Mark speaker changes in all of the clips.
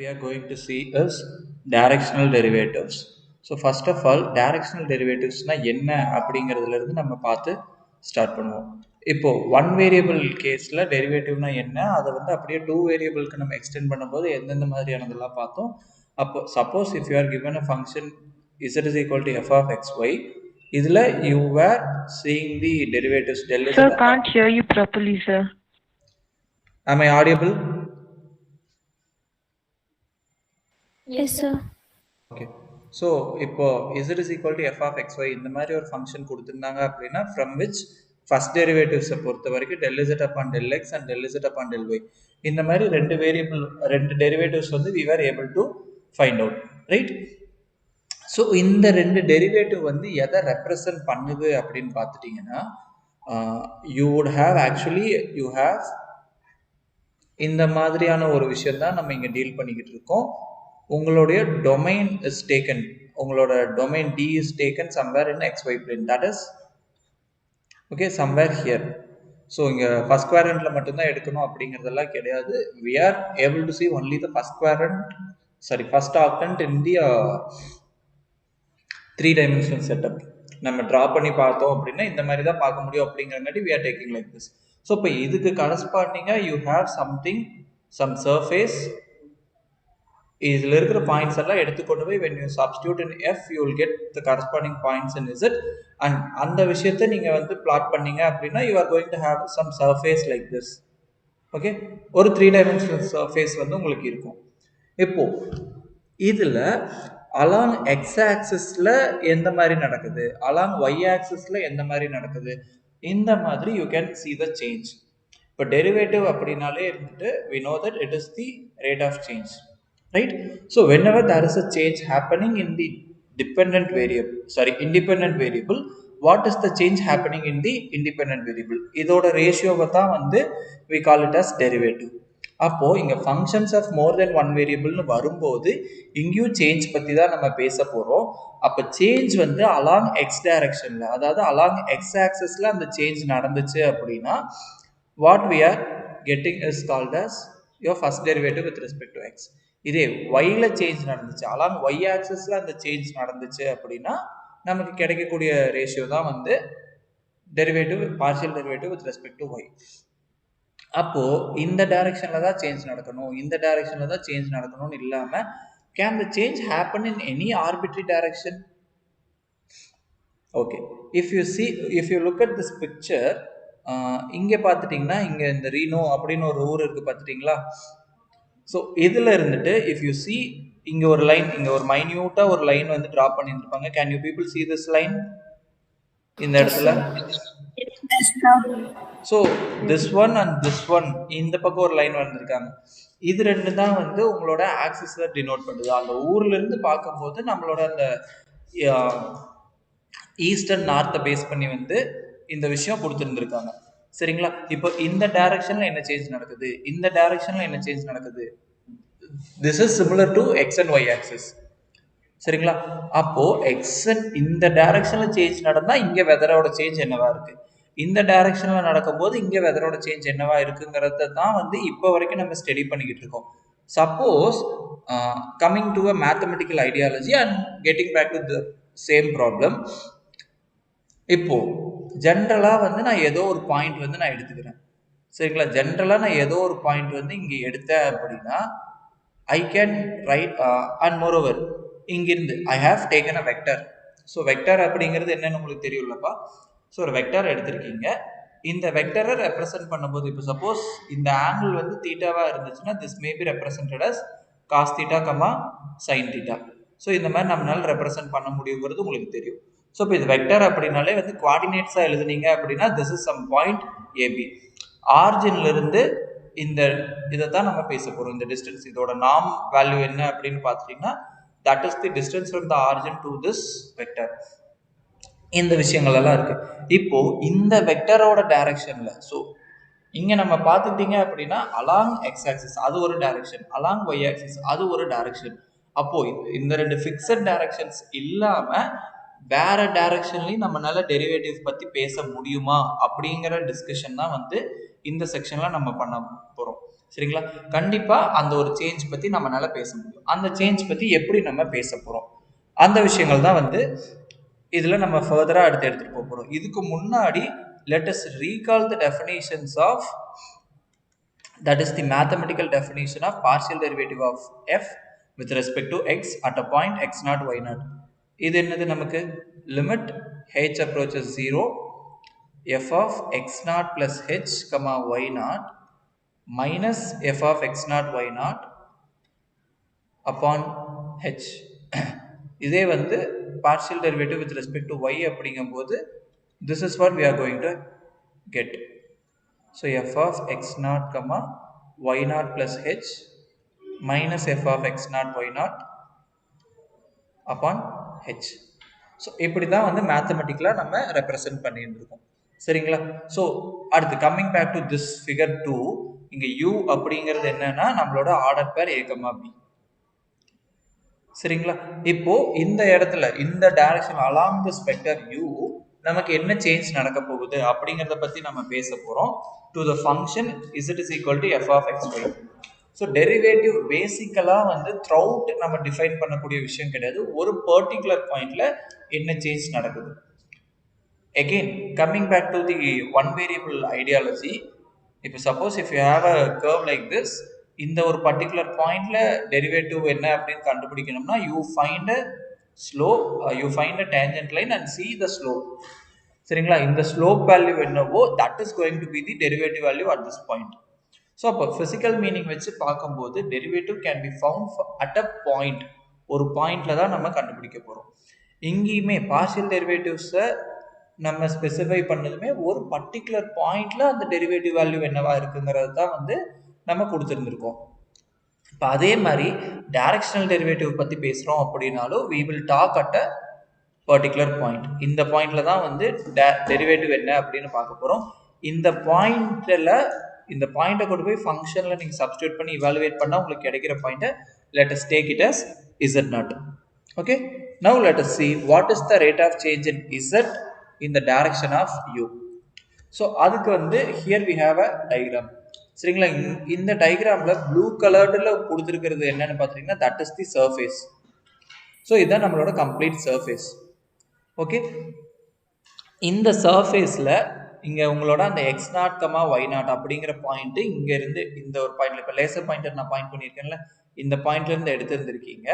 Speaker 1: we are going to see is directional derivatives. So first of all, directional derivatives na enna அப்படிங்கிறதுல இருந்து நம்ம பார்த்து start பண்ணுவோம். இப்போ ஒன் வேரியபிள் கேஸில் டெரிவேட்டிவ்னா என்ன, அதை வந்து அப்படியே டூ வேரியபிளுக்கு நம்ம எக்ஸ்டெண்ட் பண்ணும்போது எந்தெந்த மாதிரியானதெல்லாம் பார்த்தோம். அப்போ suppose if you are given a function z is equal to f of xy, இதில் you were seeing the derivatives del z.
Speaker 2: Sir, can't hear you properly, sir.
Speaker 1: Am I audible?
Speaker 2: Yes, sir.
Speaker 1: Okay. So இப்போ z is equal to f of xy இந்த மாதிரி ஒரு function கொடுத்துருந்தாங்க அப்படின்னா from which first டெரிவேட்டிவ்ஸை பொறுத்த வரைக்கும் del z upon del x and del z upon del y இந்த மாதிரி ரெண்டு டெரிவேட்டிவ்ஸ் வந்து we were able to find out, right? So இந்த ரெண்டு டெரிவேட்டிவ் வந்து எதை ரெப்ரசன்ட் பண்ணுது அப்படின்னு பார்த்துட்டிங்கன்னா you would have actually you have இந்த மாதிரியான ஒரு விஷயம் தான் நம்ம இங்கே டீல் பண்ணிக்கிட்டு இருக்கோம். உங்களுடைய டொமைன் இஸ் டேக்கன், உங்களோட domain D is taken somewhere in XY plane, that is okay somewhere here. So இங்கே ஃபர்ஸ்ட் குவாட்ரண்ட்ல மட்டும்தான் எடுக்கணும் அப்படிங்கிறதெல்லாம் கிடையாது. we are able to see only the first octant in the 3-dimensional setup. நம்ம draw பண்ணி பார்த்தோம் அப்படின்னா இந்த மாதிரி தான் பார்க்க முடியும் அப்படிங்கிறங்காட்டி we are taking like this. So இப்போ இதுக்கு கரஸ்பாண்டிங்காக you have some surface. இதில் இருக்கிற பாயிண்ட்ஸ் எல்லாம் எடுத்துக்கொண்டு போய் when you substitute in f you will get the corresponding points in z, and அந்த விஷயத்தை நீங்கள் வந்து பிளாட் பண்ணீங்க அப்படின்னா you are going to have some surface like this. Okay, ஒரு 3-dimensional surface வந்து உங்களுக்கு இருக்கும். இப்போ இதில் அலாங் எக்ஸ் ஆக்சிஸில் எந்த மாதிரி நடக்குது, அலாங் ஒய் ஆக்சிஸில் எந்த மாதிரி நடக்குது, இந்த மாதிரி you can see the change. இப்போ டெரிவேட்டிவ் அப்படின்னாலே இருந்துட்டு we know that it is the rate of change, right? So whenever there is a change happening in the independent variable, what is the change happening in the independent variable? இதோட ரேஷியோவை தான் வந்து we call it as derivative. அப்போ இங்க functions of more than one variable வரும்போது இங்கேயும் change பத்தி தான் நம்ம பேச போறோம். அப்ப சேஞ்ச் வந்து அலாங் எக்ஸ் டைரக்ஷன்ல, அதாவது அலாங் எக்ஸ் ஆக்சிஸ்ல அந்த சேஞ்ச் நடந்துச்சு அப்படின்னா what we are getting is called as your first derivative with respect to x. இதே yல சேஞ்ச் நடந்துச்சு, அலாங் y ஆக்சிஸ்ல அந்த சேஞ்ச் நடந்துச்சு அப்படின்னா நமக்கு கிடைக்கக்கூடிய ரேஷியோ தான் வந்து derivative, partial derivative with respect to y. அப்போ இந்த டைரக்ஷன்ல தான் சேஞ்ச் நடக்கணும், இந்த டைரக்ஷன்ல தான் சேஞ்ச் நடக்கணும்னு இல்லாம can the change happen in any arbitrary direction? Okay, if you look at this picture, இங்க பார்த்துட்டீங்கன்னா இங்க இந்த ரீனோ அப்படின்னு ஒரு ஊர் இருக்கு பார்த்துட்டீங்களா? ஸோ இதில் இருந்துட்டு இஃப் யூ சி இங்கே ஒரு லைன், இங்கே ஒரு மைன்யூட்டாக ஒரு லைன் வந்து ட்ரா பண்ணியிருப்பாங்க. Can you people see this line இந்த இடத்துல? So this one and this one, இந்த பக்கம் ஒரு லைன் வந்திருக்காங்க. இது ரெண்டு தான் வந்து உங்களோட ஆக்சிஸை டினோட் பண்ணுது. அந்த ஊர்ல இருந்து பார்க்கும்போது நம்மளோட அந்த ஈஸ்ட் அண்ட் நார்த்தை பேஸ் பண்ணி வந்து இந்த விஷயம் கொடுத்துருந்துருக்காங்க, சரிங்களா? இப்போ இந்த டைரக்ஷன்ல என்ன சேஞ்ச் நடக்குது, இந்த டைரக்ஷன்ல என்ன சேஞ்ச் நடக்குது, this is similar to x and y axis, சரிங்களா? அப்போ எக்ஸ் இந்த டைரக்ஷன்ல சேஞ்ச் நடந்தா இங்க வெதரோட சேஞ்ச் என்னவா இருக்கு, இந்த டைரக்ஷன்ல நடக்கும்போது இங்க வெதரோட சேஞ்ச் என்னவா இருக்குங்கிறத தான் வந்து இப்போ வரைக்கும் நம்ம ஸ்டடி பண்ணிக்கிட்டு இருக்கோம். Suppose coming to a mathematical ideology and getting back to the same problem, இப்போ ஜென்ரலா வந்து நான் ஏதோ ஒரு பாயிண்ட் வந்து நான் எடுத்துக்கிறேன், சரிங்களா? ஜென்ரலா நான் ஏதோ ஒரு பாயிண்ட் வந்து இங்க எடுத்தேன் அப்படின்னா I can write and moreover இங்கிருந்து I have taken a vector. So vector அப்படிங்கிறது என்னன்னு உங்களுக்கு தெரியும்லப்பா. ஸோ ஒரு வெக்டர் எடுத்திருக்கீங்க, இந்த வெக்டரை ரெப்ரசென்ட் பண்ணும்போது இப்போ சப்போஸ் இந்த ஆங்கிள் வந்து தீட்டாவா இருந்துச்சுன்னா this may be represented as cos theta comma sine theta. So இந்த மாதிரி நம்மளால ரெப்ரசென்ட் பண்ண முடியுங்கிறது உங்களுக்கு தெரியும். ஸோ இப்போ இது வெக்டர் அப்படின்னாலே வந்து குவார்டினேட்ஸாக எழுதுனீங்க அப்படின்னா this is some point AB. ஆரிஜின்ல இருந்து இந்த இதை தான் நம்ம பேச போகிறோம், இந்த டிஸ்டன்ஸ். இதோட நாம் வேல்யூ என்ன அப்படின்னு பார்த்துட்டிங்கன்னா that is the distance from the origin to this vector. இந்த விஷயங்கள் எல்லாம் இருக்கு. இப்போ இந்த வெக்டரோட டைரக்ஷன்ல, ஸோ இங்க நம்ம பார்த்துட்டீங்க அப்படின்னா அலாங் எக்ஸ் ஆக்சிஸ் அது ஒரு டைரக்ஷன், அலாங் ஒய் ஆக்சிஸ் அது ஒரு டைரக்ஷன். அப்போ இந்த ரெண்டு ஃபிக்ஸட் டைரக்ஷன்ஸ் இல்லாம வேற டைரக்ஷன்லையும் நம்மளால டெரிவேட்டிவ் பத்தி பேச முடியுமா அப்படிங்கிற டிஸ்கஷன் தான் வந்து இந்த செக்ஷன்ல நம்ம பண்ண போறோம். சரிங்களா? கண்டிப்பா அந்த ஒரு சேஞ்ச் பத்தி நம்மளால பேச முடியும். அந்த சேஞ்ச் பத்தி எப்படி நம்ம பேச போறோம், அந்த விஷயங்கள் தான் வந்து இதுல நம்ம ஃபர்தரா அடுத்து எடுத்துட்டு போறோம். இதுக்கு முன்னாடி let us recall the definitions of, that is the mathematical definition of partial derivative of f with respect to x at a point x naught y naught. இது என்னது நமக்கு? limit h approaches 0 f of x naught plus h comma y naught minus f of x naught y naught upon h. இதே வந்து partial derivative with respect to y அப்படிங்கும்போது this is what we are going to get. So f of x naught comma y naught plus h minus f of x naught y naught upon h. So இப்படி தான் வந்து மேத்தமெட்டிக்கலாக நம்ம represent பண்ணிட்டு இருக்கோம். சரிங்களா? So அடுத்து coming back to this figure 2, இங்கே u அப்படிங்கிறது என்னன்னா நம்மளோட ஆர்டர் பேர் a, b. சரிங்களா? இப்போ இந்த இடத்துல இந்த direction along this vector u நமக்கு என்ன சேஞ்ச் நடக்க போகுது அப்படிங்கிறத பத்தி நம்ம பேச போறோம். To the function z is equal to f of x y. So derivative பேசிக்கலா வந்து த்ரூஅவுட் நம்ம டிஃபைன் பண்ணக்கூடிய விஷயம் கிடையாது. ஒரு பர்டிகுலர் பாயிண்ட்ல என்ன சேஞ்ச் நடக்குது. Again coming back to the one variable ideology. இப்போ suppose if you have a curve like this, இந்த ஒரு பர்டிகுலர் பாயிண்ட்ல டெரிவேட்டிவ் என்ன அப்படின்னு கண்டுபிடிக்கணும்னா you find a slope, you find a tangent line and see the slope. சரிங்களா? இந்த slope value என்னவோ that is going to be the derivative value at this point. So அப்போ ஃபிசிக்கல் மீனிங் வச்சு பார்க்கும்போது derivative can be found at a point. ஒரு பாயிண்ட்ல தான் நம்ம கண்டுபிடிக்க போறோம். இங்கேயுமே பார்ஷியல் டெரிவேட்டிவ்ஸை நம்ம ஸ்பெசிஃபை பண்ணதுமே ஒரு பர்டிகுலர் பாயிண்ட்ல அந்த டெரிவேட்டிவ் வேல்யூ என்னவா இருக்குங்கிறது தான் வந்து நம்ம கொடுத்துருந்துருக்கோம். இப்போ அதே மாதிரி டைரக்ஷனல் டெரிவேட்டிவ் பத்தி பேசுறோம் அப்படின்னாலும் we will talk at a particular point. இந்த பாயிண்ட்ல தான் வந்து டெரிவேட்டிவ் என்ன அப்படின்னு பார்க்க போறோம். இந்த பாயிண்ட்ல இந்த பாயிண்ட்டை கொண்டு போய் ஃபங்க்ஷன்ல நீங்க சப்ஸ்டிட்யூட் பண்ணி இவாலுவேட் பண்ணா உங்களுக்கு கிடைக்கிற பாயிண்ட்டை let us take it as z0. Okay, now let us see what is the rate of change in z in the direction of u. So அதுக்கு வந்து here we have a diagram. சரிங்களா? இந்த டயக்ராம்ல blue கலர்ல கொடுத்துருக்கிறது என்னன்னு பார்த்தீங்கன்னா that is the surface. So இதுதான் நம்மளோட கம்ப்ளீட் சர்ஃபேஸ். ஓகே, இந்த சர்ஃபேஸில் இங்கே உங்களோட அந்த x nought comma y nought அப்படிங்கிற பாயிண்ட்டு இங்கே இருந்து இந்த ஒரு பாயிண்ட்ல இப்போ லேசர் பாயிண்டர் நான் பாயிண்ட் பண்ணியிருக்கேன்ல, இந்த பாயிண்ட்ல இருந்து எடுத்துருந்துருக்கீங்க.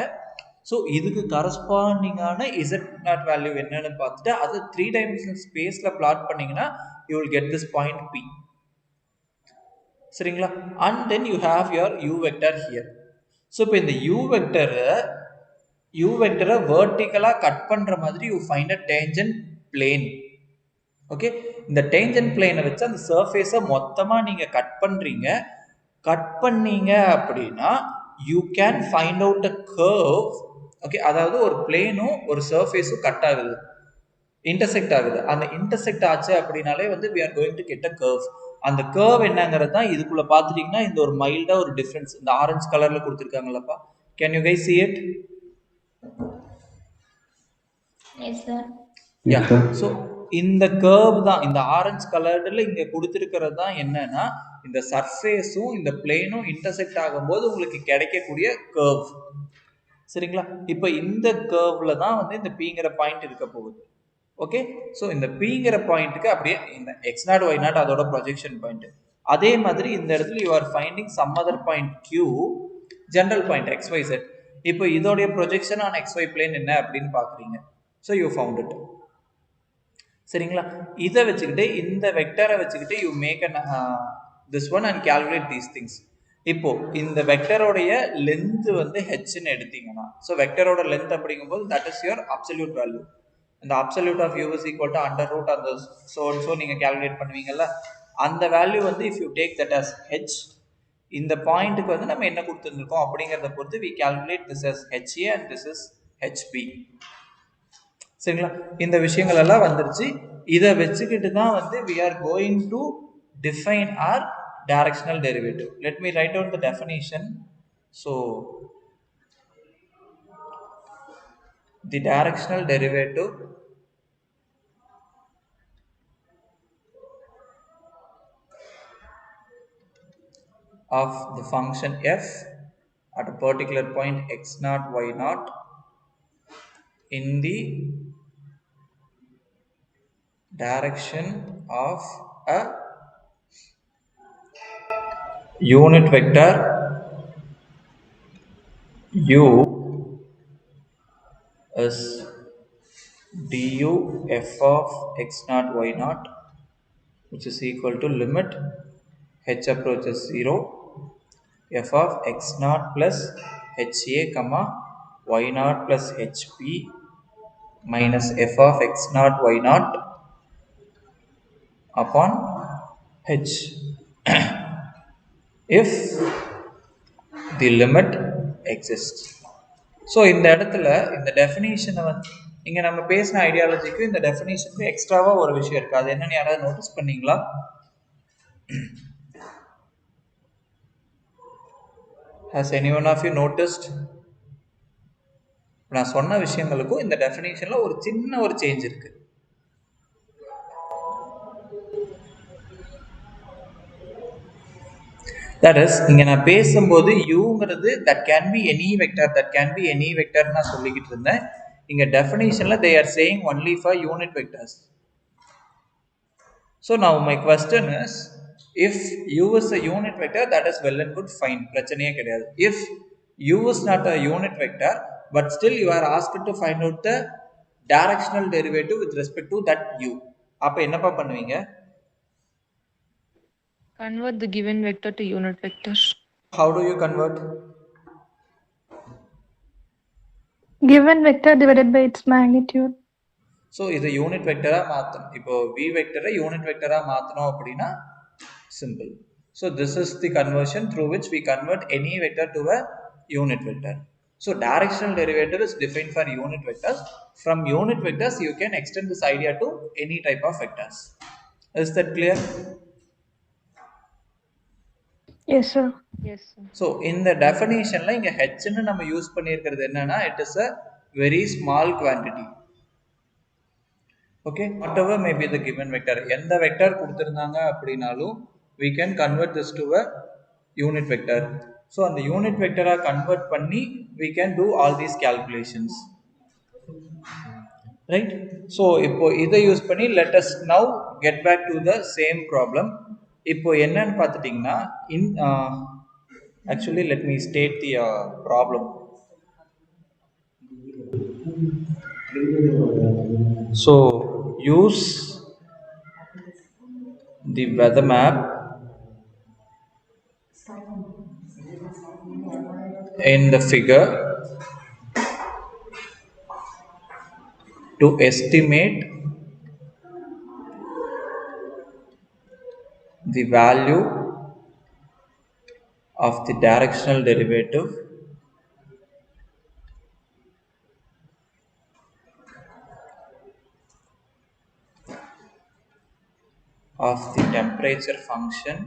Speaker 1: ஸோ இதுக்கு கரஸ்பாண்டிங்கான இசட் நாட் வேல்யூ என்னன்னு பார்த்துட்டு அது 3 டைமென்ஷனல் ஸ்பேஸில் பிளாட் பண்ணீங்கன்னா you will get this point B. சரிங்களா? And then you have your u vector here. So இப்போ இந்த யூ வெக்டரை வெர்டிக்கலாக கட் பண்ணுற மாதிரி you find a tangent plane. Okay, இந்த டேஞ்சன்ட் பிளேனை வச்சு அந்த சர்ஃபேஸை மொத்தமாக நீங்கள் கட் பண்ணீங்க அப்படின்னா you can find out a curve. Okay, அதாவது ஒரு பிளேனும் ஒரு சர்ஃபேஸும் கட் ஆகுது, இன்டர்செக்ட் ஆகுது. அந்த இன்டர்செக்ட் ஆச்சு அப்படின்னாலே வந்து we are going to get a curve. அந்த கர்வ் என்னங்கிறது தான் இதுக்குள்ள பார்த்துட்டீங்கன்னா இந்த ஒரு மைல்டா ஒரு டிஃபரன்ஸ் இந்த ஆரஞ்சு கலர்ல கொடுத்துருக்காங்கல்லப்பா. Can you guys see it?
Speaker 2: Yes, sir.
Speaker 1: Yeah. So இந்த கர்வ் தான் இந்த ஆரஞ்சு கலர்ல இங்க கொடுத்துருக்கிறது தான் என்னன்னா இந்த சர்ஃபேஸும் இந்த பிளேனும் இன்டர்செக்ட் ஆகும்போது உங்களுக்கு கிடைக்கக்கூடிய கர்வ். சரிங்களா? இப்போ இந்த கர்வ்ல தான் வந்து இந்த பிங்கிற பாயிண்ட் இருக்க போகுது. ஓகே, ஸோ இந்த பிங்கிற பாயிண்ட்டுக்கு அப்படியே இந்த எக்ஸ் நாட் ஒய் நாட் அதோட ப்ரொஜெக்ஷன் பாயிண்ட். அதே மாதிரி இந்த இடத்துல you are finding some other point q, general point x y set. இப்போ இதோடைய projection on x y plane என்ன அப்படின்னு பார்க்குறீங்க. So you found it. சரிங்களா? இதை வச்சுக்கிட்டு இந்த வெக்டரை வச்சுக்கிட்டு you make an this one and calculate these things. இப்போ இந்த வெக்டரோடைய லென்த் வந்து ஹெச்ன்னு எடுத்தீங்கன்னா, ஸோ வெக்டரோட லென்த் அப்படிங்கும்போது that is your absolute value. இந்த absolute of u is equal to under root அந்த ஸோ நீங்கள் கால்குலேட் பண்ணுவீங்கல்ல, அந்த வேல்யூ வந்து if you take that as H, இந்த பாயிண்ட்டுக்கு வந்து நம்ம என்ன கொடுத்துருந்துருக்கோம் அப்படிங்கிறத பொறுத்து we calculate this as HA and this is HB. சரிங்களா? இந்த விஷயங்கள் எல்லாம் வந்துருச்சு. இதை வச்சுக்கிட்டு தான் வந்து we are going to define our directional derivative. Let me write down the definition. So the directional derivative of the function f at a particular point x naught y naught in the direction of a unit vector u is du f of x naught y naught, which is equal to limit h approaches 0 f of x naught plus ha comma y naught plus hp minus f of x naught y naught upon h if the limit exists. So இந்த இடத்துல இந்த டெஃபினேஷனை வந்து இங்கே நம்ம பேசின ஐடியாலஜிக்கு இந்த டெஃபினேஷனுக்கு எக்ஸ்ட்ராவாக ஒரு விஷயம் இருக்குது. அது என்னன்னு யாராவது நோட்டீஸ் பண்ணீங்களா? Has anyone of you noticed? நான் சொன்ன விஷயங்களுக்கும் இந்த டெஃபினேஷன்ல ஒரு சின்ன ஒரு சேஞ்ச் இருக்கு. தட் இஸ் இங்க நான் பேசும்போது யூங்கிறது that can be any vector நான் சொல்லிக்கிட்டு இருந்தேன். இங்க டெஃபினேஷன்ல they are saying only for unit vectors. So now my question is, if u is a unit vector, that is well and good, fine, பிரச்சனையே கிடையாது. If u is not a unit vector but still you are asked to find out the directional derivative with respect to that u, அப்ப என்னப்பா பண்ணுவீங்க?
Speaker 3: Convert the given vector to unit vectors.
Speaker 1: How do you convert?
Speaker 4: Given vector divided by its magnitude.
Speaker 1: So இதை unit வெக்டராக மாற்றணும். இப்போ v வெக்டரை unit வெக்டராக மாற்றணும் அப்படின்னா simple. So this is the conversion through which we convert any vector to a unit vector. So directional derivative is defined for unit vectors. From unit vectors you can extend this idea to any type of vectors. Is that clear?
Speaker 4: Yes, sir.
Speaker 3: Yes, sir.
Speaker 1: So இந்த டெஃபினேஷன்ல இங்க ஹெச்னு நம்ம use பண்ணியிருக்கிறது என்னன்னா, it is a very small quantity. Okay, what ever may be the given vector, எந்த vector கொடுத்துருந்தாங்க அப்படின்னாலும் we can convert this to a unit vector. So அந்த unit வெக்டராக கன்வெர்ட் பண்ணி we can do all these calculations, right? So இப்போ இதை use பண்ணி let us now get back to the same problem. இப்போ என்னன்னு பார்த்துட்டிங்கன்னா, actually let me state the problem. So use the weather map in the figure to estimate the value of the directional derivative of the temperature function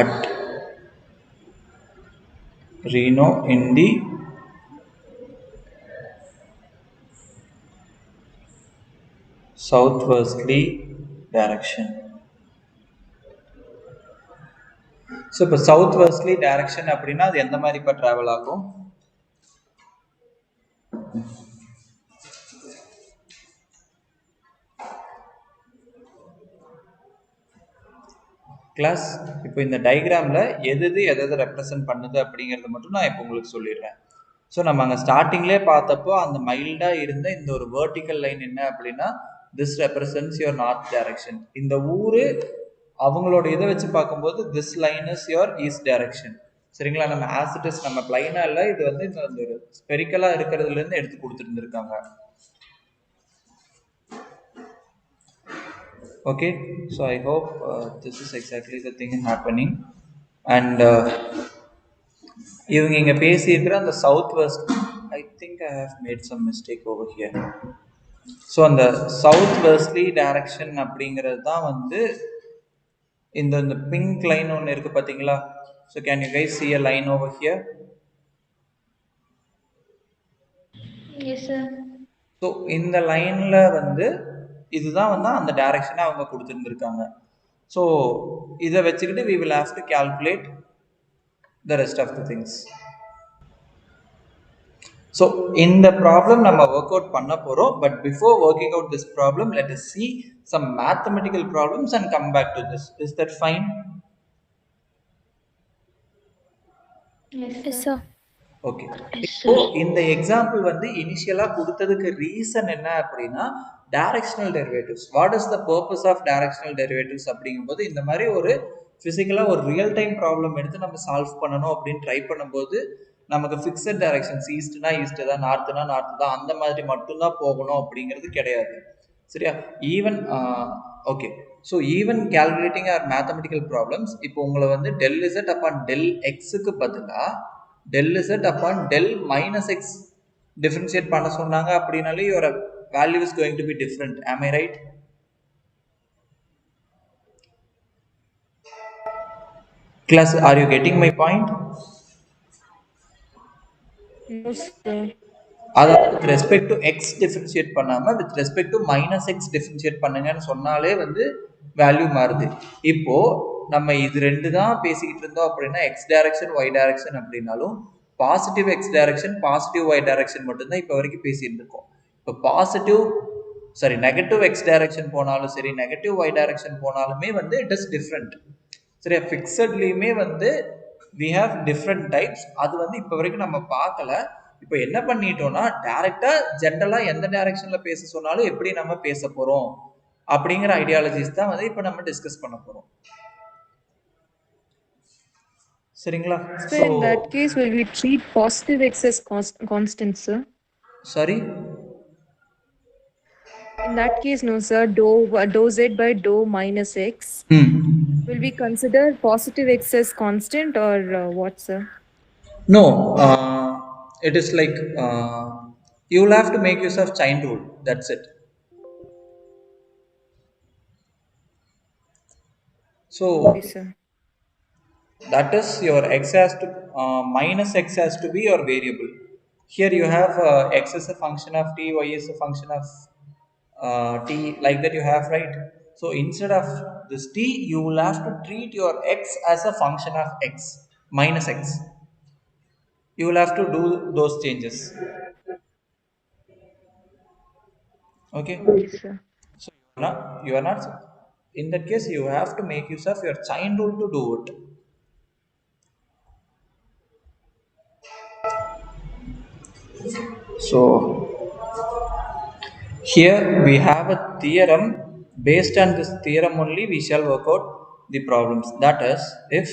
Speaker 1: at Reno in the southwesterly direction. So இப்போ south westerly direction அப்படின்னா அது எந்த மாதிரி இப்போ travel ஆகும்? Class இப்போ இந்த டயக்ராமில் எது ரெப்ரசன்ட் பண்ணுது அப்படிங்கிறத மட்டும் நான் இப்போ உங்களுக்கு சொல்லிடுறேன். ஸோ நம்ம அங்கே ஸ்டார்டிங்லேயே பார்த்தப்போ அந்த மைல்டாக இருந்த இந்த ஒரு வேர்ட்டிக்கல் லைன் என்ன அப்படின்னா, this represents your north direction. இந்த ஊர் அவங்களோட இதை வச்சு பார்க்கும்போது this line is your east direction. சரிங்களா? நம்ம ஆசிட்டஸ் நம்ம பிளைனா இல்லை, இது வந்து இந்த ஒரு ஸ்பெரிக்கலாக இருக்கிறதுலேருந்து எடுத்து கொடுத்துருந்துருக்காங்க. Okay, so I hope this is exactly the thing happening. And இவங்க இங்கே பேசியிருக்கிற அந்த south west, I think I have made some mistake over here. So அந்த சவுத் வெஸ்ட்லி டைரக்ஷன் அப்படிங்கிறது தான் வந்து இந்த பிங்க் லைன் ஒன்று இருக்குது பார்த்தீங்களா? So can you guys see a line over here?
Speaker 2: Yes, sir.
Speaker 1: So இந்த லைனில் வந்து இதுதான் வந்து அந்த டைரக்ஷனை அவங்க கொடுத்துருந்துருக்காங்க. ஸோ இதை வச்சுக்கிட்டு we will have to calculate the rest of the things. So இந்த ப்ராப்ளம் நம்ம ஒர்க் அவுட் பண்ண போகிறோம். But before working out this problem let us see some mathematical problems and come back to this. Is that fine?
Speaker 2: Yes, sir.
Speaker 1: Okay. இப்போ இந்த example வந்து இனிஷியலா கொடுத்ததுக்கு reason என்ன அப்படின்னா directional derivatives. What is the purpose of directional derivatives அப்படிங்கும்போது இந்த மாதிரி ஒரு பிசிக்கலா ஒரு ரியல் டைம் ப்ராப்ளம் எடுத்து நம்ம சால்வ் பண்ணணும் அப்படின்னு ட்ரை பண்ணும்போது நமக்கு ஃபிக்ஸட் டைரக்ஷன்ஸ் ஈஸ்ட்னா ஈஸ்ட் தான், நார்த்னா நார்த் தான், அந்த மாதிரி மட்டும்தான் போகணும் அப்படிங்கிறது கிடையாது. சரியா? Even okay. So even calculating or mathematical problems இப்போ உங்களை வந்து டெல் இசட் அப்பான் டெல் எக்ஸுக்கு பதிலாக del z upon del minus x differentiate பண்ண சொன்னாங்க அப்படினாலே your value is going to be different. Am I right? Class, are you getting my point?
Speaker 3: No, sir.
Speaker 1: அதாவது with respect to x differentiate பண்ணாம with respect to minus x differentiate பண்ணுங்கன்னு சொன்னாலே வந்து value மாறுது. இப்போ நம்ம இது ரெண்டு தான் பேசிக்கிட்டு இருந்தோம் அப்படின்னா x டைரக்ஷன் y டைரக்ஷன் அப்படின்னாலும் positive x direction positive y direction மட்டும்தான் இப்போ வரைக்கும் பேசியிருந்திருக்கோம். இப்போ பாசிட்டிவ் நெகட்டிவ் x டைரக்ஷன் போனாலும் சரி நெகட்டிவ் y டைரக்ஷன் போனாலுமே வந்து இட் இஸ் டிஃப்ரெண்ட். சரியா? ஃபிக்ஸட்லேயுமே வந்து we have different types. அது வந்து இப்போ வரைக்கும் நம்ம பார்க்கல. இப்போ என்ன பண்ணிட்டோம்னா டைரக்டா ஜென்ரலா எந்த டைரக்ஷன்ல பேச சொன்னாலும் எப்படி நம்ம பேச போறோம் அப்படிங்கிற ஐடியாலஜிஸ் தான் வந்து இப்போ நம்ம டிஸ்கஸ் பண்ண போறோம். சரிங்களா?
Speaker 3: So in that case, will we treat positive x as constant, sir?
Speaker 1: Sorry?
Speaker 3: In that case, no, sir. Dou z by dou minus x. Will we consider positive x as constant or what, sir?
Speaker 1: No, it is like you will have to make use of chain rule. That's it. So
Speaker 3: Okay, sir.
Speaker 1: that is your x has to minus x has to be your variable. Here you have x is a function of t, y is a function of t, like that you have, right? So instead of this t, you will have to treat your x as a function of x minus x. You will have to do those changes. Okay.
Speaker 3: Okay, sir.
Speaker 1: So you are not in that case you have to make use of your chain rule to do it. So here we have a theorem. Based on this theorem only we shall work out the problems. That is, if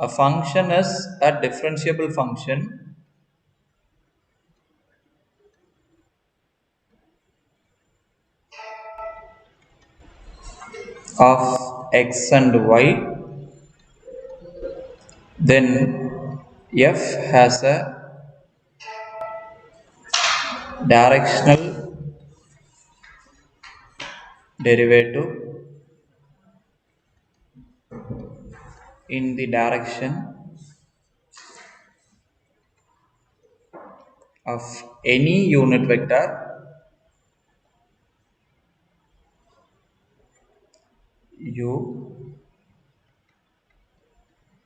Speaker 1: a function is a differentiable function of x and y, then f has a directional derivative in the direction of any unit vector u,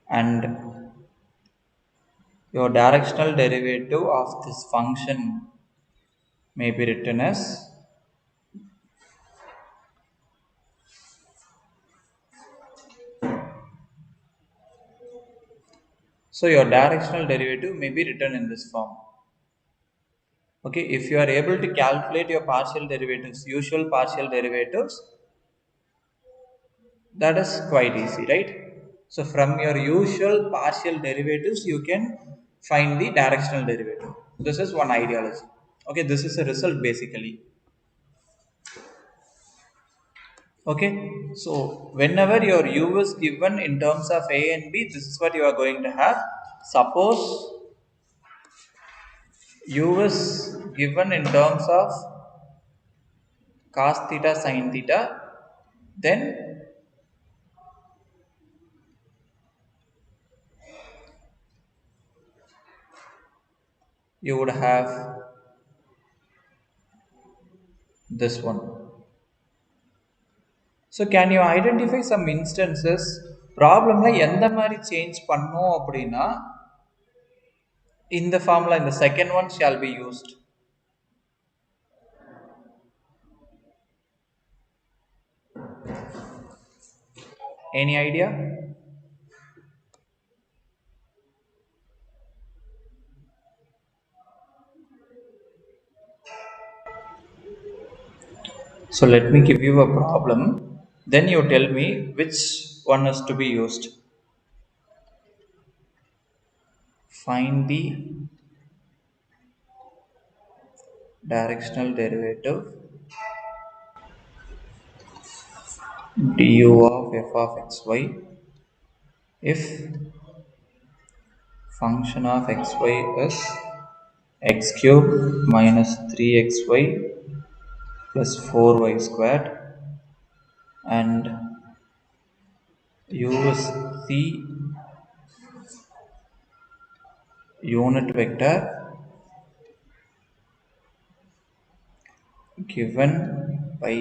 Speaker 1: and your directional derivative of this function may be written as so your directional derivative may be written in this form. Okay, if you are able to calculate your partial derivatives, usual partial derivatives, that is quite easy, right? So from your usual partial derivatives you can find the directional derivative. This is one ideology. Okay, this is a result basically. Okay, so whenever your u is given in terms of a and b, this is what you are going to have. Suppose u is given in terms of cos theta sin theta, then you would have this one. So can you identify some instances problemல எந்த மாதிரி change பண்ணோம் அப்படின்னா இந்த formula இந்த second one shall be used? Any idea? So let me give you a problem, then you tell me which one is to be used. Find the directional derivative du of f of xy if function of xy is x cube minus 3xy plus 4y squared and u is the unit vector given by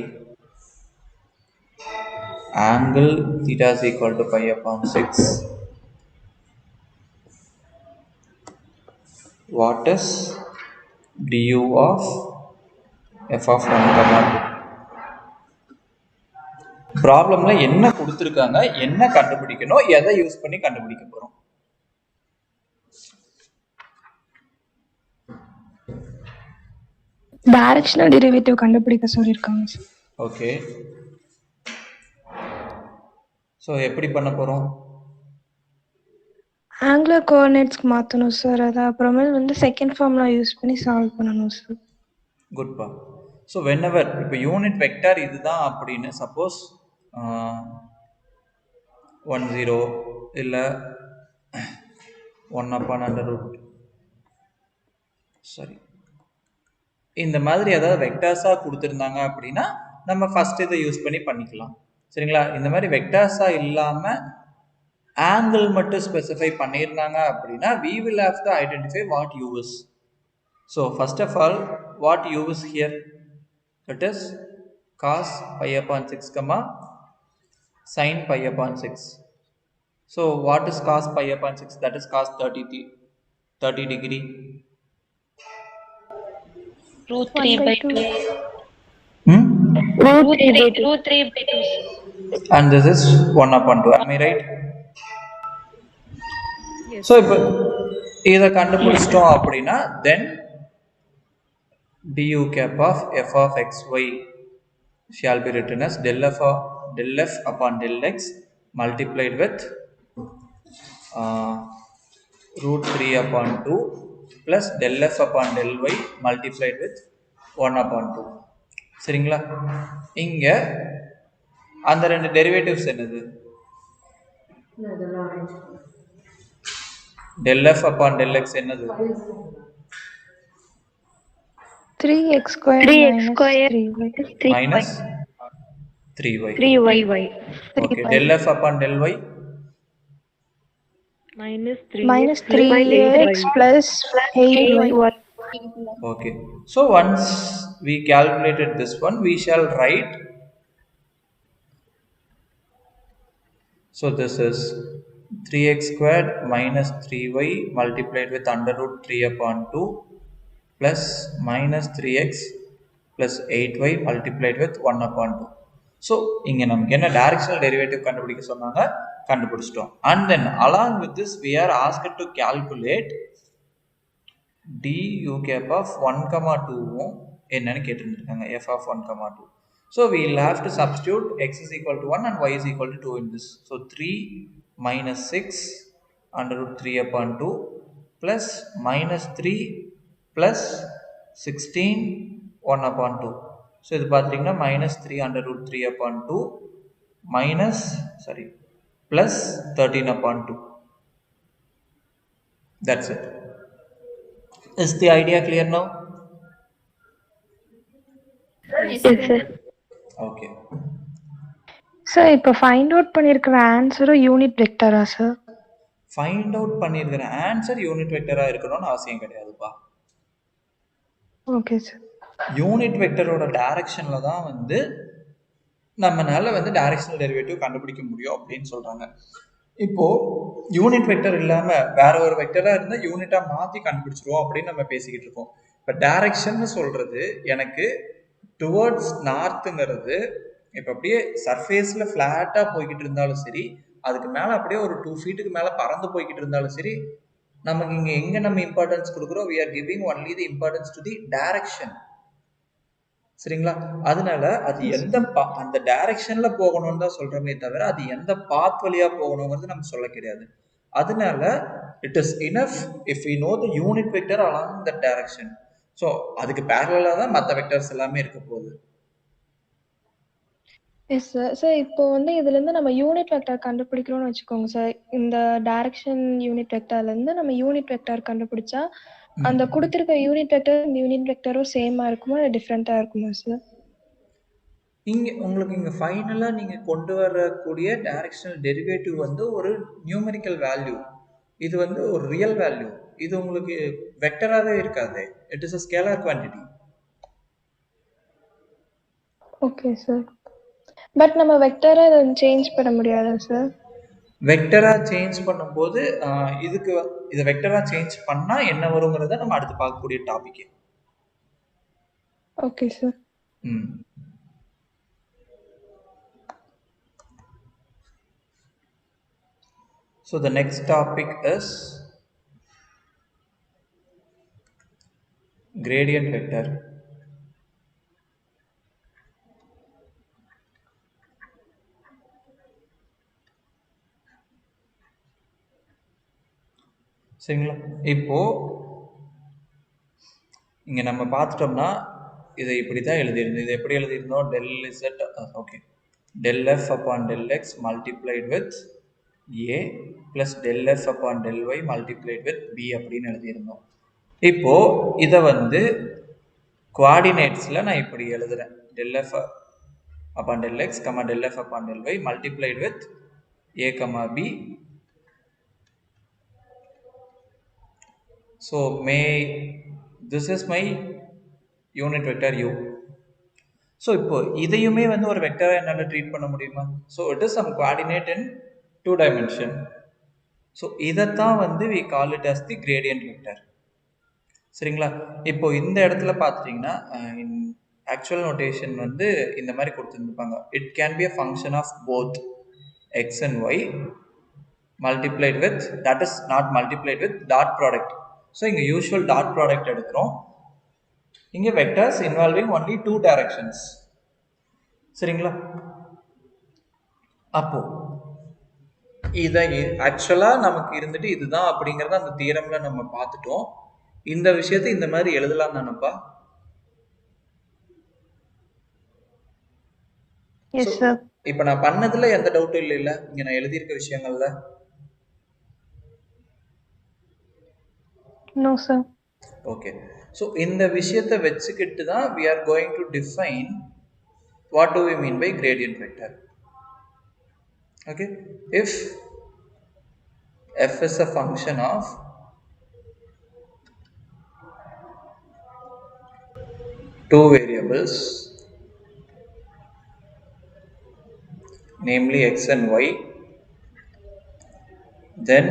Speaker 1: angle theta is equal to pi upon 6. What is du of f of 1 comma 2? ப்ராப்ளம்ல என்ன கொடுத்துருக்காங்க, என்ன கண்டுபிடிக்கணும், எதை use பண்ணி கண்டுபிடிக்க போறோம்?
Speaker 4: Directional derivative கண்டுபிடிக்க சொல்லிருக்காங்க சார்.
Speaker 1: ஓகே, சோ எப்படி பண்ண போறோம்?
Speaker 4: ஆங்குலர் கோஆர்டினேட்ஸ்க்கு மாத்தணும் சார். அது அப்புறமே செகண்ட் ஃபார்முலா யூஸ் பண்ணி சால்வ் பண்ணணும் சார்.
Speaker 1: குட்பா. ஸோ வென்எவர் இப்போ யூனிட் வெக்டர் இதுதான் அப்படின்னு சப்போஸ் 1 0 இல்லை 1/√, சரி, இந்த மாதிரி ஏதாவது வெக்டர்ஸாக கொடுத்துருந்தாங்க அப்படின்னா நம்ம ஃபர்ஸ்ட் இதை யூஸ் பண்ணி பண்ணிக்கலாம். சரிங்களா? இந்த மாதிரி வெக்டர்ஸாக இல்லாமல் ஆங்கிள் மட்டும் ஸ்பெசிஃபை பண்ணியிருந்தாங்க அப்படின்னா we will have to identify what u is. So first of all, what u is here? It is cos pi upon 6 comma sin pi upon 6. So what is cos pi upon 6? That is cos 30 degree.
Speaker 2: Root 3 by 2. Root 3 by 2.
Speaker 1: And this is 1/2. Am I right?
Speaker 3: Yes.
Speaker 1: So இப்போ இதை கண்டுபிடிச்சிட்டோம் அப்படின்னா then du cap of f of xy shall be written as del f upon del x multiplied with root 3 upon 2 plus del f upon del y multiplied with 1/2. சரிங்களா? இங்க அந்த ரெண்டு derivatives என்னது? del f upon del x என்னது?
Speaker 4: 3x square
Speaker 1: minus 3y.
Speaker 2: 3y.
Speaker 1: Okay, del f upon del y
Speaker 4: minus 3x plus 8y.
Speaker 1: okay. So once we calculated this one, we shall write, so this is 3x squared minus 3y multiplied with √3 upon 2 plus minus 3x plus 8y multiplied with 1/2. So இங்க நமக்கு என்ன directional derivative கண்டுபிடிக்க சொன்னாங்க, கண்டுபிடிச்சிட்டோம். And then along with this we are asked to calculate du cap of 1,2 என்னன்னு கேட்டிருக்காங்க, f of 1,2. So we will have to substitute x is equal to 1 and y is equal to 2 in this. So 3 minus 6 √3 upon 2 plus minus 3 plus 16 1/2. So இது பார்த்தீங்கன்னா minus 3 √3 upon 2 minus plus 13/2. That's it. Is the idea clear now?
Speaker 2: Yes, sir.
Speaker 1: Okay.
Speaker 4: Sir இப்போ find out பண்ணியிருக்கிற ஆன்சரும் unit வெக்டரா sir?
Speaker 1: Find out பண்ணியிருக்கிற answer unit வெக்டரா இருக்கணும்னு அவசியம் கிடையாதுப்பா.
Speaker 4: Okay sir.
Speaker 1: Unit வெக்டரோட டைரக்ஷன்ல தான் வந்து நம்மனால வந்து டைரக்ஷனல் டெரிவேட்டிவ் கண்டுபிடிக்க முடியும் அப்படின்னு சொல்றாங்க. இப்போ யூனிட் வெக்டர் இல்லாம வேற ஒரு வெக்டரா இருந்தா யூனிட்டா மாத்தி கண்டுபிடிச்சிருவோம் அப்படின்னு நம்ம பேசிக்கிட்டு இருக்கோம். இப்ப டைரக்ஷன் சொல்றது எனக்கு டுவர்ட்ஸ் நார்த்துங்கிறது இப்ப அப்படியே சர்ஃபேஸ்ல ஃபிளாட்டா போய்கிட்டு இருந்தாலும் சரி, அதுக்கு மேல அப்படியே ஒரு 2 ஃபீட்டுக்கு மேல பறந்து போய்கிட்டு இருந்தாலும் சரி, நமக்கு இங்க எங்க நம்ம இம்பார்ட்டன்ஸ் கொடுக்குறோம், we are giving only the importance to the direction. சரிங்களா? அதனால அது எந்த அந்த டைரக்ஷன்ல போகணும்னு தான் சொல்றோமே தவிர அது எந்த பாத் வழியா போகணுங்கிறது நம்ம சொல்ல கிடையாது. அதனால it is enough if we know the unit vector along the direction. So அதுக்கு பேரலா தான் மற்ற வெக்டர்ஸ் எல்லாமே இருக்க போகுது.
Speaker 4: Yes sir. சார் இப்போ வந்து இதுலேருந்து நம்ம யூனிட் வெக்டர் கண்டுபிடிக்கிறோம்னு வச்சுக்கோங்க சார். இந்த டைரக்ஷன் யூனிட் வெக்டர்லேருந்து நம்ம யூனிட் வெக்டர் கண்டுபிடிச்சா அந்த கொடுத்துருக்க யூனிட் வெக்டர் இந்த யூனிட் வெக்டரும் சேமா இருக்குமா இல்லை டிஃப்ரெண்ட்டாக இருக்குமா சார்?
Speaker 1: இங்க உங்களுக்கு இங்க ஃபைனலா நீங்க கொண்டு வரக்கூடிய டைரக்ஷனல் டெரிவேட்டிவ் வந்து ஒரு நியூமெரிக்கல் வேல்யூ. இது வந்து ஒரு ரியல் வேல்யூ. இது உங்களுக்கு வெக்டராவே இருக்காது. It is a scalar quantity.
Speaker 4: Okay sir. But நம்ம வெக்டரை சேஞ்ச் பண்ண முடியாதா சார்?
Speaker 1: வெக்டரா சேஞ்ச் பண்ணும்போது இதுக்கு இதை வெக்டரா சேஞ்ச் பண்ணா என்ன வருங்கிறத நம்ம அடுத்து பார்க்கக்கூடிய topic.
Speaker 4: Okay sir.
Speaker 1: So the next topic is gradient vector. சரிங்களா? இப்போ இங்க நம்ம பார்த்துட்டோம்னா இதை இப்படி தான் எழுதியிருந்தோம். இது எப்படி எழுதியிருந்தோம்? del z okay del f upon del x multiplied with a plus del f upon del y multiplied with b அப்படின்னு எழுதியிருந்தோம். இப்போ இதை வந்து குவாடினேட்ஸில் நான் இப்படி எழுதுறேன். del f upon del x comma del f upon del y multiplied with a comma b. So this is my unit vector u. So இப்போ இதையுமே வந்து ஒரு வெக்டரா என்னால் ட்ரீட் பண்ண முடியுமா? So it is some coordinate in 2 dimension. ஸோ இதைத்தான் வந்து we call it as the gradient vector. சரிங்களா? இப்போ இந்த இடத்துல பார்த்துட்டிங்கன்னா இன் ஆக்சுவல் நோட்டேஷன் வந்து இந்த மாதிரி கொடுத்துருப்பாங்க. It can be a function of both x and y multiplied with, that is not multiplied with dot product. So இங்கே யூஸ்வல் டாட் ப்ராடக்ட் எடுக்கிறோம். இங்கே வெக்டர்ஸ் இன்வால்விங் ஒன்லி 2 டைரக்ஷன்ஸ். சரிங்களா? அப்போ இதை ஆக்சுவலாக நமக்கு இருந்துட்டு இதுதான் அப்படிங்கிறத அந்த தியரம்ல நம்ம பார்த்துட்டோம். இந்த விஷயத்தை இந்த மாதிரி எழுதலாம் தானப்பா? இப்ப நான் பண்ணதுல எந்த டவுட்டும் இல்ல இங்க நான் எழுதியிருக்க விஷயங்கள்ல?
Speaker 4: No sir.
Speaker 1: ஓகே. ஸோ இந்த விஷயத்தை வச்சுக்கிட்டு தான் we are going to define what do we mean by gradient vector. Okay, if f is a function of two variables, namely x and y, then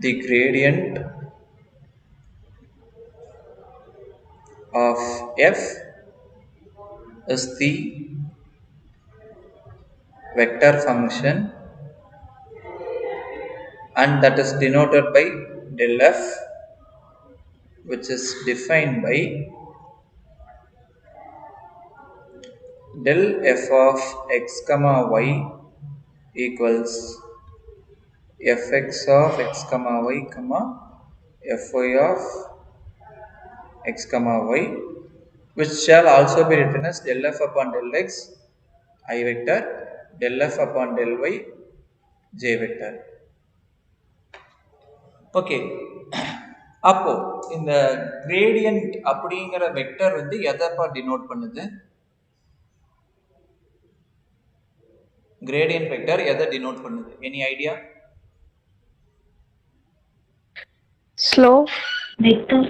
Speaker 1: the gradient of f is the vector function and that is denoted by del f, which is defined by del f of x comma y equals fx of x comma y comma fy of x comma y, which shall also be written as del f upon del x I vector, del f upon del y j vector. Okay. அப்போ இந்த gradient அப்படிங்கிற vector வந்து எதப்பா denote பண்ணுது? gradient vector எதை denote பண்ணுது? Any idea?
Speaker 4: Slope
Speaker 2: vector.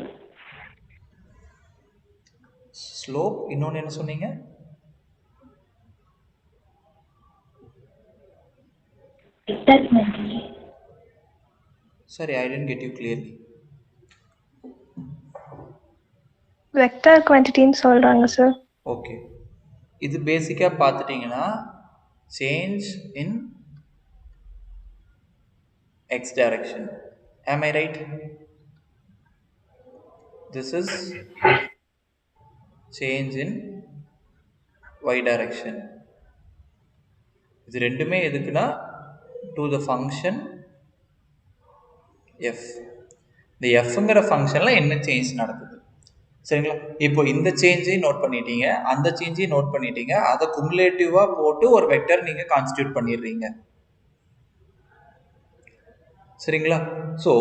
Speaker 1: Slope, இன்னொன்று என்ன சொன்னீங்க?
Speaker 2: Vector quantity.
Speaker 1: Sorry, I didn't get you clearly.
Speaker 4: Vector குவான்டிட்டின்னு சொல்றாங்க சார்.
Speaker 1: ஓகே, இது பேசிக்காக பார்த்துட்டிங்கன்னா change in x direction. Am I right? This is change in y direction. இது ரெண்டுமே எதுக்குன்னா to the function f. இந்த fங்கிற ஃபங்க்ஷனில் என்ன சேஞ்ச் நடக்குது, சரிங்களா? இப்போ இந்த சேஞ்சையும் நோட் பண்ணிட்டீங்க, அந்த சேஞ்சையும் நோட் பண்ணிட்டீங்க, அதை குமுலேட்டிவாக போட்டு ஒரு வெக்டர் நீங்கள் கான்ஸ்டியூட் பண்ணிடுறீங்க, சரிங்களா? ஸோ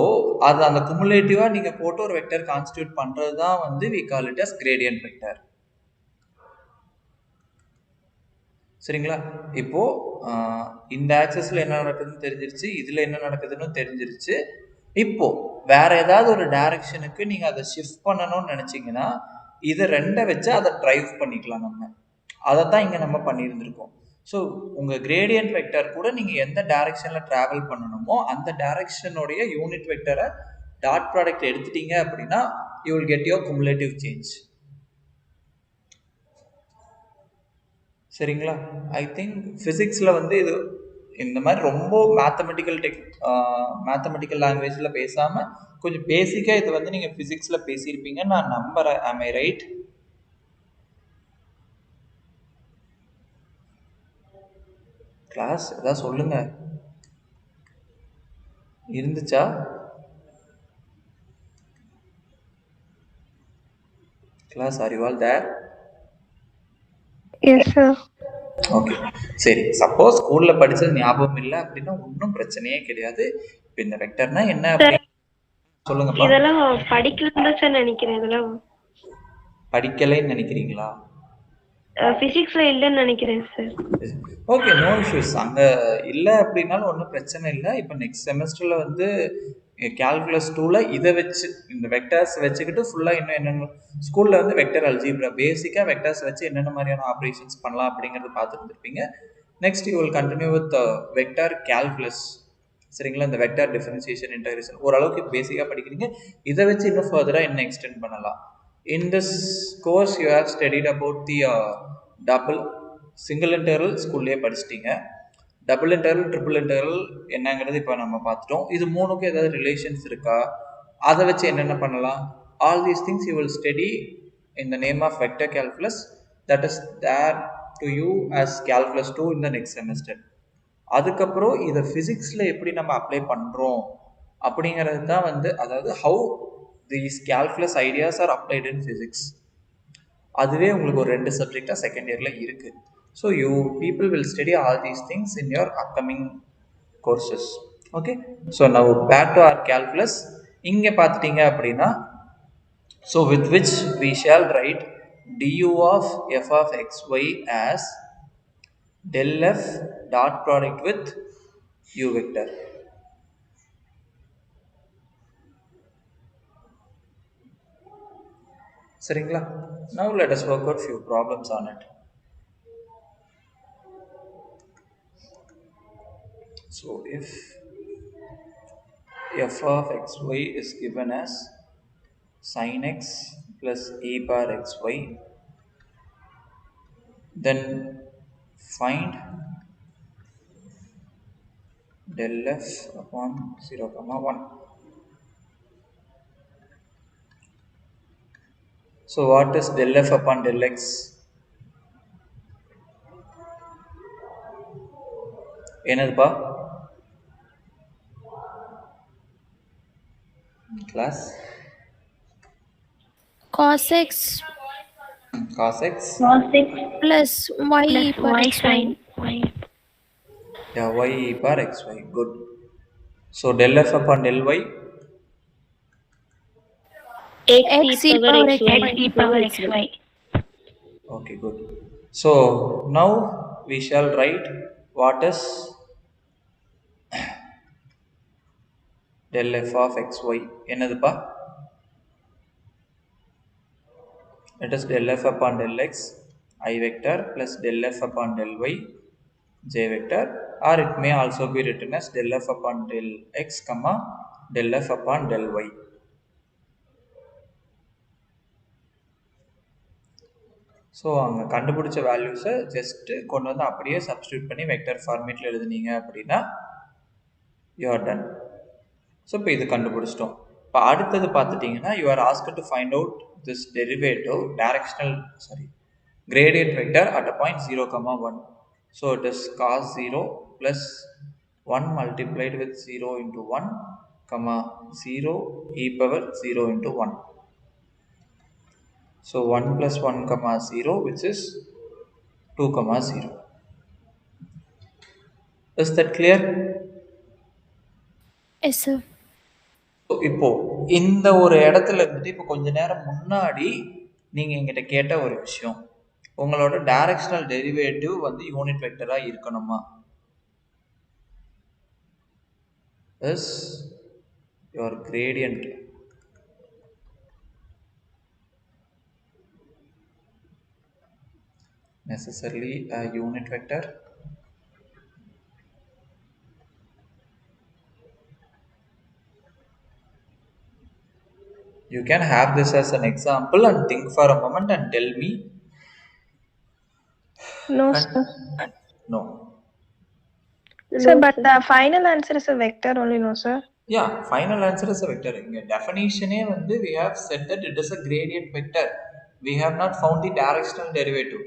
Speaker 1: அது அந்த குமுலேட்டிவாக நீங்கள் போட்டு ஒரு வெக்டர் கான்ஸ்டியூட் பண்ணுறது தான் வந்து we call it as gradient vector, சரிங்களா? இப்போ இந்த ஆக்சஸில் என்ன நடக்குதுன்னு தெரிஞ்சிருச்சு, இதில் என்ன நடக்குதுன்னு தெரிஞ்சிருச்சு. இப்போ வேற ஏதாவது ஒரு டைரக்ஷனுக்கு நீங்கள் அதை ஷிஃப்ட் பண்ணணும்னு நினச்சிங்கன்னா இதை ரெண்டை வச்சு அதை ட்ரைவ் பண்ணிக்கலாம். நம்ம அதை தான் இங்கே நம்ம பண்ணியிருந்திருக்கோம். ஸோ உங்கள் கிரேடியன்ட் வெக்டர் கூட நீங்கள் எந்த டைரக்ஷனில் ட்ராவல் பண்ணணுமோ அந்த டைரக்ஷனுடைய யூனிட் வெக்டரை டாட் ப்ராடக்ட் எடுத்துட்டீங்க அப்படின்னா you will get your cumulative change, சரிங்களா? ஐ திங்க் ஃபிசிக்ஸில் வந்து இது இந்த மாதிரி ரொம்ப மேத்தமெட்டிக்கல் லாங்குவேஜில் பேசாமல் கொஞ்சம் பேசிக்காக இது வந்து நீங்கள் ஃபிசிக்ஸில் பேசியிருப்பீங்கன்னு நான் நம்புகிறேன். am I right? கிளாஸ் ஏதாவது சொல்லுங்க, இருந்துச்சா? Class are you all there?
Speaker 4: Yes sir.
Speaker 1: Okay, சரி. சப்போஸ் ஸ்கூலில் படித்தது ஞாபகம் இல்லை அப்படின்னா ஒன்றும் பிரச்சனையே கிடையாது. இப்போ இந்த வெக்டர்னா என்ன அப்படின்னு சொல்லுங்கப்பா.
Speaker 2: இதெல்லாம் படிக்கலன்னு தான் சார் நினைக்கிறேன். இதெல்லாம்
Speaker 1: படிக்கலைன்னு நினைக்கிறீங்களா?
Speaker 2: பிசிக்ஸ்ல இல்லைன்னு நினைக்கிறேன் சார்.
Speaker 1: Okay, no issues. அங்கே இல்லை அப்படின்னாலும் ஒன்றும் பிரச்சனை இல்லை. இப்போ நெக்ஸ்ட் செமஸ்டரில் வந்து கால்குலஸ் 2ல் இதை வச்சு இந்த வெக்டர்ஸ் வச்சுக்கிட்டு ஃபுல்லாக இன்னும் என்னென்ன ஸ்கூலில் வந்து வெக்டர் அல்ஜீப்ரா பேசிக்காக வெக்டர்ஸ் வச்சு என்னென்ன மாதிரியான ஆப்ரேஷன்ஸ் பண்ணலாம் அப்படிங்கிறது பார்த்துருந்துருப்பீங்க. Next you will continue with vector calculus, சரிங்களா? இந்த வெக்டர் டிஃபரன்சியேஷன், இன்டகிரேஷன் ஓரளவுக்கு பேசிக்காக படிக்கிறீங்க. இதை வச்சு இன்னும் ஃபர்தராக என்ன எக்ஸ்டெண்ட் பண்ணலாம். In this course you have studied about the double single integral ஸ்கூல்லேயே படிச்சிட்டிங்க. டபுள் இன்டெக்ரல், ட்ரிபிள் இன்டெக்ரல் என்னங்கிறது இப்போ நம்ம பார்த்துட்டோம். இது மூணுக்கும் ஏதாவது ரிலேஷன்ஸ் இருக்கா, அதை வச்சு என்னென்ன பண்ணலாம், all these things you will study in the name of vector calculus that is there to you as calculus 2 in the next semester. அதுக்கப்புறம் இதை ஃபிசிக்ஸில் எப்படி நம்ம அப்ளை பண்ணுறோம் அப்படிங்கிறது தான் வந்து, அதாவது how these calculus ideas are applied in physics. அதுவே உங்களுக்கு ஒரு 2 சப்ஜெக்டாக செகண்ட் இயரில் இருக்குது. So you people will study all these things in your upcoming courses. Okay, so now back to our calculus. இங்கே பார்த்துட்டீங்க அப்படின்னா so with which we shall write du of f of xy as del f dot product with u vector. சரிங்களா? Now let us work out few problems on it. So if f of xy is given as sin x plus e bar xy, then find del f upon 0, 1. So what is del f upon del x? என்னதுப்பா class?
Speaker 5: cos x
Speaker 1: cos x
Speaker 5: plus y per
Speaker 2: y
Speaker 5: xy.
Speaker 2: sin y.
Speaker 1: Yeah, y e bar xy. Good. So del f upon del y,
Speaker 2: X e power xy.
Speaker 1: okay, good. So now we shall write what is del f of xy. என்னதுப்பா? It is del f upon del x I vector plus del f upon del y j vector, or it may also be written as del f upon del x comma del f upon del y. So அங்கே கண்டுபிடிச்ச வேல்யூஸை just கொண்டு வந்து அப்படியே substitute பண்ணி vector ஃபார்மேட்டில் எழுதுனீங்க அப்படின்னா you are ton. So இப்போ இது கண்டுபிடிச்சிட்டோம். இப்போ அடுத்தது பார்த்துட்டிங்கன்னா you are asked to find out this derivative gradient vector at a point 0, 1. So it is cos 0 plus 1 multiplied with 0 into 1, 0 e power 0 into 1. So 1 plus 1, 0, which is 2, 0. Is that clear?
Speaker 5: Yes, sir.
Speaker 1: இப்போ இந்த ஒரு இடத்துல இருந்துட்டு இப்போ கொஞ்ச நேரம் முன்னாடி நீங்கள் எங்கிட்ட கேட்ட ஒரு விஷயம், உங்களோட டைரக்ஷனல் டெரிவேட்டிவ் வந்து யூனிட் வெக்டராக இருக்கணுமா? Is your gradient necessarily a unit vector? You can have this as an example and think for a moment and tell me.
Speaker 4: No, sir.
Speaker 1: No.
Speaker 4: Sir, but the final answer is a vector only, no, sir?
Speaker 1: Yeah, final answer is a vector. In definition, we have said that it is a gradient vector. We have not found the directional derivative.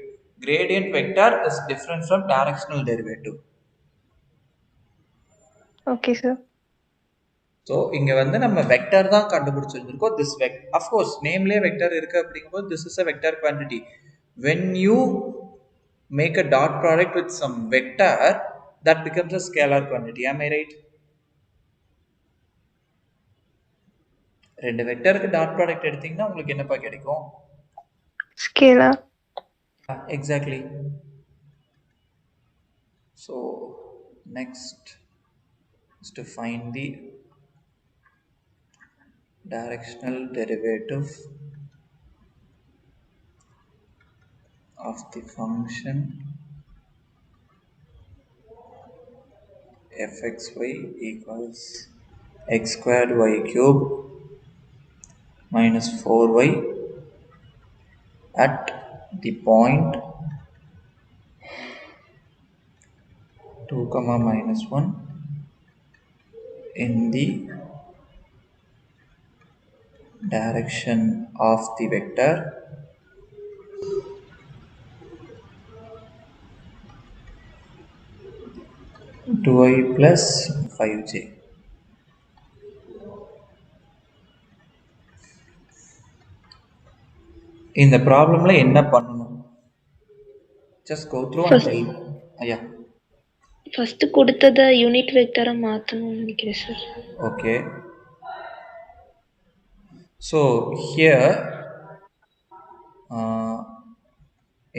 Speaker 1: Gradient vector is different from directional derivative.
Speaker 4: Okay, sir.
Speaker 1: So இங்கே வந்து நம்ம vector தான் கண்டுபிடிச்சிருந்துருக்கோம். This of course நேம்லேயே vector இருக்குது அப்படிங்கும்போது this is a vector quantity. When you make a dot product with some vector that becomes a scalar quantity. Am I right? ரெண்டு வெக்டருக்கு dot product எடுத்தீங்கன்னா உங்களுக்கு என்னப்பா கிடைக்கும்?
Speaker 4: Scalar.
Speaker 1: Exactly. So next is to find the directional derivative of the function fxy equals x squared y cube minus 4y at the point 2, minus 1 in the direction of the vector to I plus 5j. இந்த ப்ராப்ளம்ல என்ன பண்ணணும்? Just go through and tell. Yeah.
Speaker 2: First கொடுத்தத unit வெக்டரா மாத்தணும்னு நினைக்கிறேன் sir.
Speaker 1: Okay. So here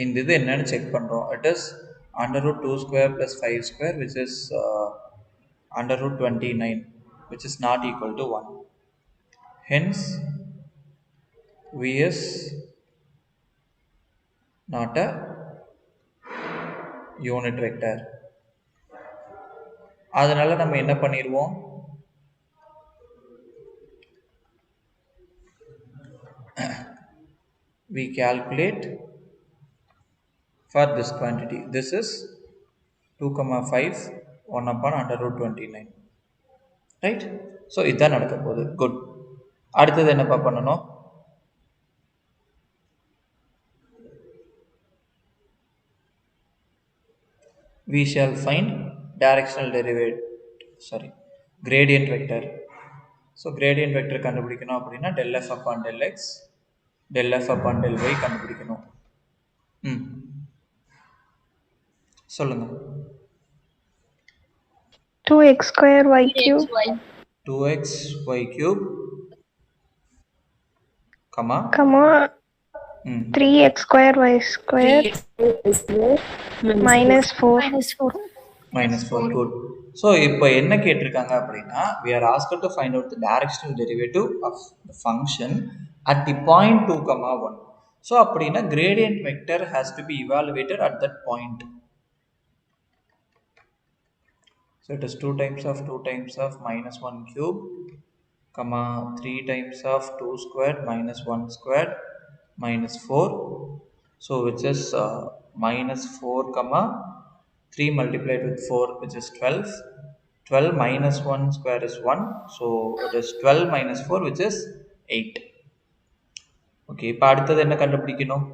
Speaker 1: இந்த இது என்னன்னு செக் பண்றோம். It is under root 2 square plus 5 square, which is under root 29, which is not equal to 1. Hence V is not a unit vector. அதனால நம்ம என்ன பண்ணிடுவோம்? We calculate for this quantity. This is 2, 5, 1 upon under root 29. Right? So இதுதான் நடக்க போகுது. Good. அடுத்தது என்னப்பா பண்ணணும்? We shall find directional gradient vector. So gradient vector கண்டுபிடிக்கணும் அப்படின்னா del f upon del x, del f upon del y கண்டுபிடிக்கணும். சொல்லுங்க.
Speaker 4: 2x square y cube
Speaker 1: 2x y cube comma
Speaker 4: 3x square y square minus 4.
Speaker 5: minus 4.
Speaker 1: Good. So இப்போ என்ன கேட்டிருக்காங்க அப்படின்னா we are asked to find out the directional derivative of the function at the point 2, 1. So அப்படின்னா gradient vector has to be evaluated at that point. So it is 2 times of minus 1 cube, comma 3 times of 2 squared minus 1 squared minus 4. So which is minus 4 comma 3 multiplied with 4, which is 12. 12 minus 1 square is 1. So it is 12 minus 4, which is 8. Okay, இப்போ அடுத்தது என்ன கண்டுபிடிக்கணும்?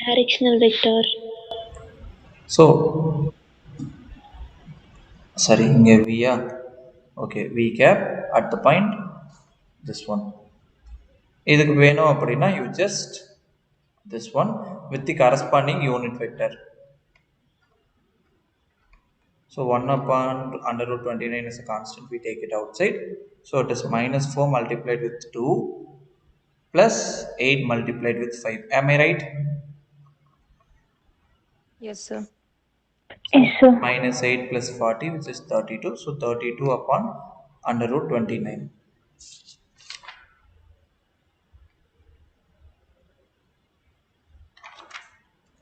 Speaker 2: Directional vector.
Speaker 1: So sorry, இங்க v ah? Okay, v cap at the point this one. இதுக்கு வேணும் அப்படின்னா you just this one with the corresponding unit vector. So 1 upon under root 29 is a constant, we take it outside. So it is minus 4 multiplied with 2 plus 8 multiplied with 5. Am I right?
Speaker 3: Yes, sir.
Speaker 2: Yes, sir.
Speaker 1: Minus 8 plus 40, which is 32. So 32 upon under root 29.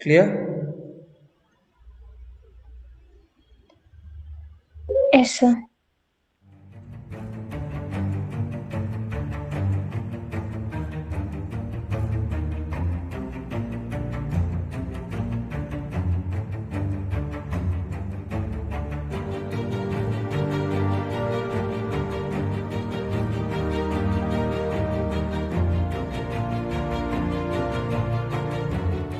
Speaker 1: Clear?
Speaker 2: Yes, sir.